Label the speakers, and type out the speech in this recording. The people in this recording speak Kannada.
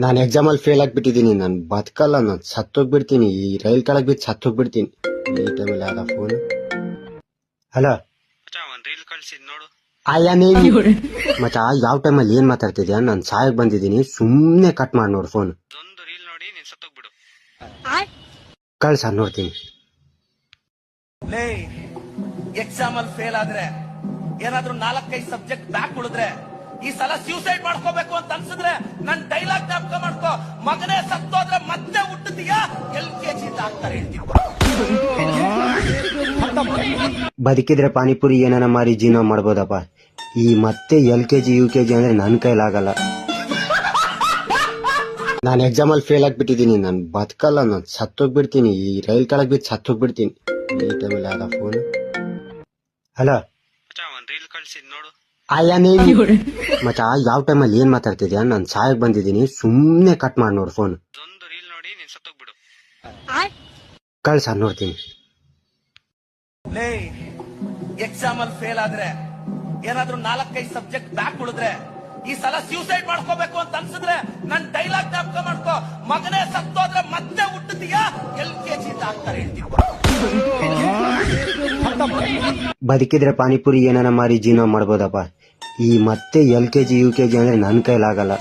Speaker 1: ನಾನು ಎಕ್ಸಾಮಲ್ಲಿ ಫೇಲ್ ಆಗಿಬಿಟ್ಟಿದ್ದೀನಿ. ನಾನು ಬದುಕಲ್ಲ, ನಾನು ಸತ್ತೋಗ್ಬಿಡ್ತೀನಿ. ಈ ರೈಲ್ ಕೆಳಗೆ ಬಿದ್ದು ಸತ್ತೋಗ್ಬಿಡ್ತೀನಿ. ಈ ಟೈಮಲ್ಲಿ ಯಾವ್ದ ಫೋನ್? ಹಲೋ
Speaker 2: ಒಂದ್ ರೀಲ್ ಕಳ್ಸಿದ್ ನೋಡು.
Speaker 1: ಮಚ್ಚ, ಯಾವ ಟೈಮಲ್ಲಿ ಏನ್ ಮಾತಾಡ್ತಿದ್ಯಾ? ನಾನು ಸಾಯಕ್ ಬಂದಿದ್ದೀನಿ, ಸುಮ್ನೆ ಕಟ್ ಮಾಡಿ ನೋಡು ಫೋನ್.
Speaker 2: ಒಂದು ರೀಲ್ ನೋಡಿ ನೀನ್ ಸತ್ತೋಗ್ಬಿಡು.
Speaker 1: ಕಳ್ಸ ನೋಡ್ತೀನಿ.
Speaker 3: ಎಕ್ಸಾಮ್ ಅಲ್ಲಿ ಫೇಲ್ ಆದ್ರೆ, ಏನಾದ್ರೂ 4-5 ಸಬ್ಜೆಕ್ಟ್ ಬ್ಯಾಕ್ ಉಳಿದ್ರೆ, ಈ ಸಲ ಸ್ಯೂಸೈಡ್ ಮಾಡ್ಕೋಬೇಕು ಅಂತ ಅನ್ಸಿದ್ರೆ ನನ್ ಡೈಲಾಗ್ ಜ್ಞಾಪಕ ಮಾಡ್ಕೋ. ಮಗನೇ ಸತ್ತೋದ್ರೆ ಮತ್ತೆ ಹುಟ್ಟುತ್ತೀಯಾ, LKG ಆಗ್ತಾರೆ ಹೇಳ್ತೀನಿ.
Speaker 1: ಬದುಕಿದ್ರೆ ಪಾನಿಪುರಿ ಏನಾನ ಮಾರಿ ಜೀವನ ಮಾಡ್ಬೋದಪ್ಪ. ಈ ಮತ್ತೆ LKG UKG ಅಂದ್ರೆ ನನ್ನ ಕೈಲಾಗಲ್ಲ. ನಾನು ಎಕ್ಸಾಮಲ್ಲಿ ಫೇಲ್ ಆಗಿಬಿಟ್ಟಿದ್ದೀನಿ. ನಾನು ಬದುಕಲ್ಲ, ನಾನು ಸತ್ತೋಗ್ಬಿಡ್ತೀನಿ. ಈ ರೈಲ್ ಕೆಳಗೆ ಬಿದ್ದು ಸತ್ತೋಗ್ಬಿಡ್ತೀನಿ. ಈ ಟೈಮಲ್ಲಿ ಯಾವ್ದ ಫೋನ್? ಹಲೋ
Speaker 2: ಒಂದ್ ರೀಲ್ ಕಳ್ಸಿದ್ ನೋಡು.
Speaker 1: ಮಚ್ಚ, ಯಾವ ಟೈಮಲ್ಲಿ ಏನ್ ಮಾತಾಡ್ತಿದ್ಯಾ? ನಾನು ಸಾಯಕ್ ಬಂದಿದ್ದೀನಿ, ಸುಮ್ನೆ ಕಟ್ ಮಾಡಿ ನೋಡು ಫೋನ್.
Speaker 2: ಒಂದು ರೀಲ್ ನೋಡಿ ನೀನ್ ಸತ್ತೋಗ್ಬಿಡು.
Speaker 1: ಕಳ್ಸ ನೋಡ್ತೀನಿ.
Speaker 3: ಎಕ್ಸಾಮ್ ಅಲ್ಲಿ ಫೇಲ್ ಆದ್ರೆ, ಏನಾದ್ರೂ 4-5 ಸಬ್ಜೆಕ್ಟ್ ಬ್ಯಾಕ್ ಉಳಿದ್ರೆ, ಈ ಸಲ ಸ್ಯೂಸೈಡ್ ಮಾಡ್ಕೋಬೇಕು ಅಂತ ಅನ್ಸಿದ್ರೆ ನನ್ ಡೈಲಾಗ್ ಜ್ಞಾಪಕ ಮಾಡ್ಕೋ. ಮಗನೇ ಸತ್ತೋದ್ರೆ ಮತ್ತೆ ಹುಟ್ಟುತ್ತೀಯಾ, LKG ಆಗ್ತಾರೆ ಹೇಳ್ತೀನಿ.
Speaker 1: ಬದುಕಿದ್ರೆ ಪಾನಿಪುರಿ ಏನಾನ ಮಾರಿ ಜೀವನ ಮಾಡ್ಬೋದಪ್ಪ. ಈ ಮತ್ತೆ LKG UKG ಅಂದ್ರೆ ನನ್ನ ಕೈಲಾಗಲ್ಲ.